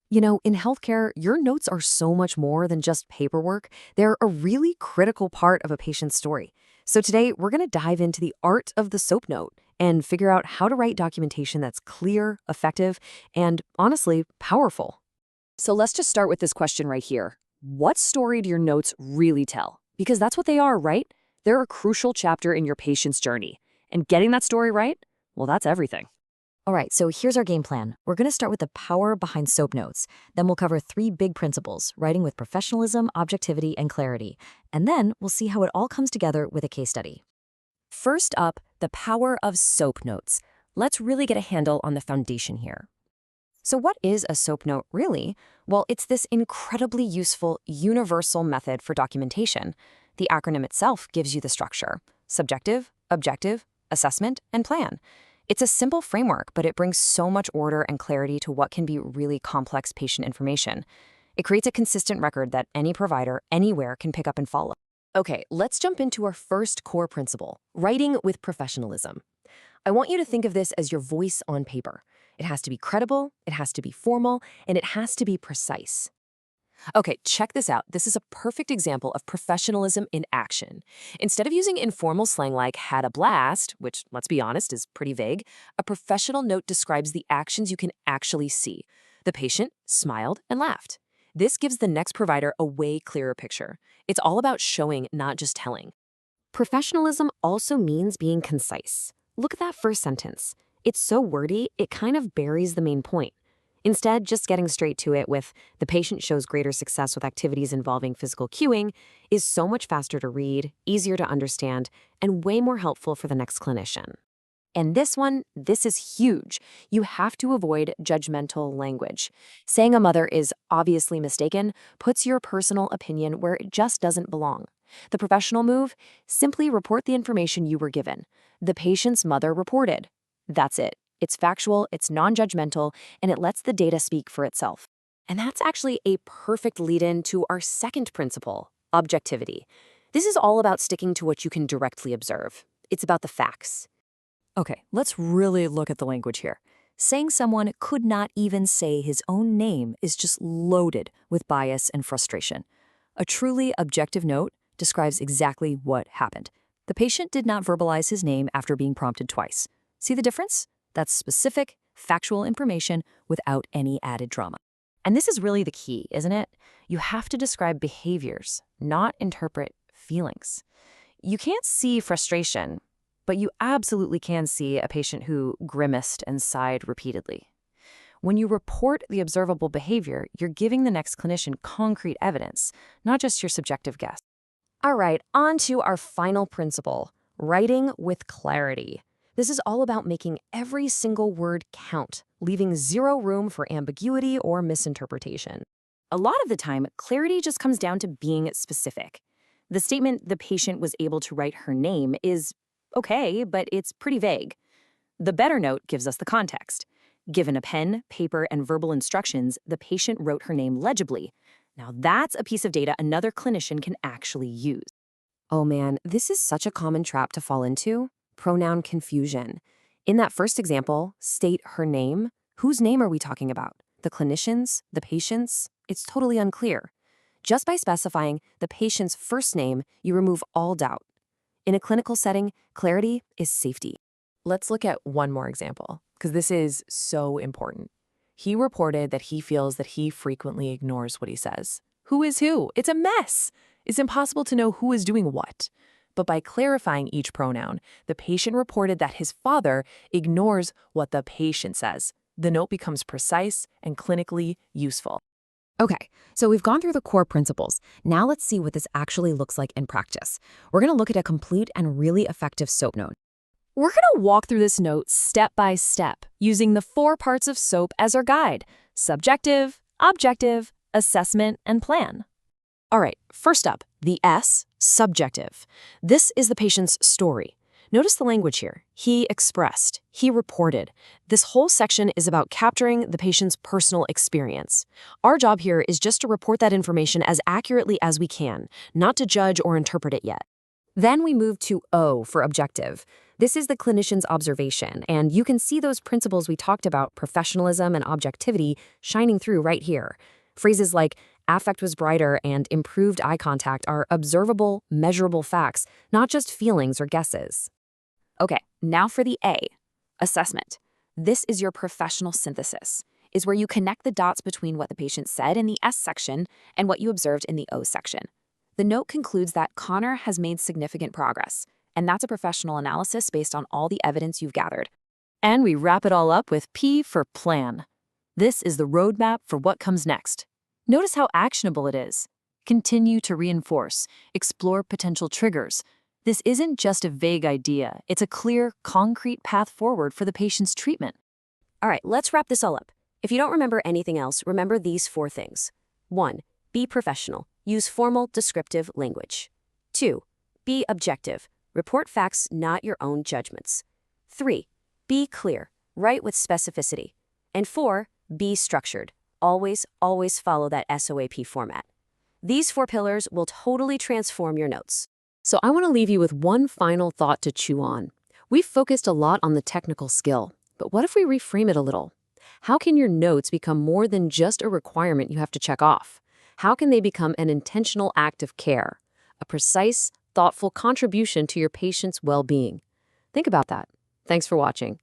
In healthcare, your notes are so much more than just paperwork. They're a really critical part of a patient's story. So today, we're going to dive into the art of the SOAP note and figure out how to write documentation that's clear, effective, and honestly, powerful. So let's just start with this question right here. What story do your notes really tell? Because that's what they are, right? They're a crucial chapter in your patient's journey. And getting that story right, well, that's everything. All right, so here's our game plan. We're going to start with the power behind SOAP notes. Then we'll cover 3 big principles, writing with professionalism, objectivity, and clarity. And then we'll see how it all comes together with a case study. First up, the power of SOAP notes. Let's really get a handle on the foundation here. So what is a SOAP note really? Well, it's this incredibly useful, universal method for documentation. The acronym itself gives you the structure: subjective, objective, assessment, and plan. It's a simple framework, but it brings so much order and clarity to what can be really complex patient information. It creates a consistent record that any provider, anywhere, can pick up and follow. Okay, let's jump into our first core principle, writing with professionalism. I want you to think of this as your voice on paper. It has to be credible, it has to be formal, and it has to be precise. Okay, check this out. This is a perfect example of professionalism in action. Instead of using informal slang like "had a blast," which, let's be honest, is pretty vague, a professional note describes the actions you can actually see. The patient smiled and laughed. This gives the next provider a way clearer picture. It's all about showing, not just telling. Professionalism also means being concise. Look at that first sentence. It's so wordy, it kind of buries the main point. Instead, just getting straight to it with "the patient shows greater success with activities involving physical cueing" is so much faster to read, easier to understand, and way more helpful for the next clinician. And this is huge. You have to avoid judgmental language. Saying a mother is obviously mistaken puts your personal opinion where it just doesn't belong. The professional move: simply report the information you were given. The patient's mother reported. That's it. It's factual, it's non-judgmental, and it lets the data speak for itself. And that's actually a perfect lead-in to our second principle, objectivity. This is all about sticking to what you can directly observe. It's about the facts. Okay, let's really look at the language here. Saying someone could not even say his own name is just loaded with bias and frustration. A truly objective note describes exactly what happened. The patient did not verbalize his name after being prompted twice. See the difference? That's specific, factual information without any added drama. And this is really the key, isn't it? You have to describe behaviors, not interpret feelings. You can't see frustration, but you absolutely can see a patient who grimaced and sighed repeatedly. When you report the observable behavior, you're giving the next clinician concrete evidence, not just your subjective guess. All right, on to our final principle, writing with clarity. This is all about making every single word count, leaving zero room for ambiguity or misinterpretation. A lot of the time, clarity just comes down to being specific. The statement "the patient was able to write her name" is okay, but it's pretty vague. The better note gives us the context. Given a pen, paper, and verbal instructions, the patient wrote her name legibly. Now that's a piece of data another clinician can actually use. Oh man, this is such a common trap to fall into. Pronoun confusion. In that first example, state her name. Whose name are we talking about? The clinician's? The patient's? It's totally unclear. Just by specifying the patient's first name, you remove all doubt. In a clinical setting, clarity is safety. Let's look at one more example, because this is so important. He reported that he feels that he frequently ignores what he says. Who is who? It's a mess. It's impossible to know who is doing what. But by clarifying each pronoun, the patient reported that his father ignores what the patient says. The note becomes precise and clinically useful. Okay, so we've gone through the core principles. Now let's see what this actually looks like in practice. We're going to look at a complete and really effective SOAP note. We're going to walk through this note step by step, using the 4 parts of SOAP as our guide: subjective, objective, assessment, and plan. All right, first up, the S, subjective. This is the patient's story. Notice the language here. He expressed, he reported. This whole section is about capturing the patient's personal experience. Our job here is just to report that information as accurately as we can, not to judge or interpret it yet. Then we move to O for objective. This is the clinician's observation, and you can see those principles we talked about, professionalism and objectivity, shining through right here. Phrases like affect was brighter and improved eye contact are observable, measurable facts, not just feelings or guesses. Okay, now for the A, assessment. This is your professional synthesis, is where you connect the dots between what the patient said in the S section and what you observed in the O section. The note concludes that Connor has made significant progress, and that's a professional analysis based on all the evidence you've gathered. And we wrap it all up with P for plan. This is the roadmap for what comes next. Notice how actionable it is. Continue to reinforce, explore potential triggers. This isn't just a vague idea, it's a clear, concrete path forward for the patient's treatment. All right, let's wrap this all up. If you don't remember anything else, remember these 4 things. 1. Be professional. Use formal, descriptive language. 2. Be objective. Report facts, not your own judgments. 3. Be clear. Write with specificity. And 4. Be structured. Always follow that SOAP format. These 4 pillars will totally transform your notes. So I want to leave you with one final thought to chew on. We've focused a lot on the technical skill, but what if we reframe it a little? How can your notes become more than just a requirement you have to check off? How can they become an intentional act of care, a precise, thoughtful contribution to your patient's well-being? Think about that. Thanks for watching.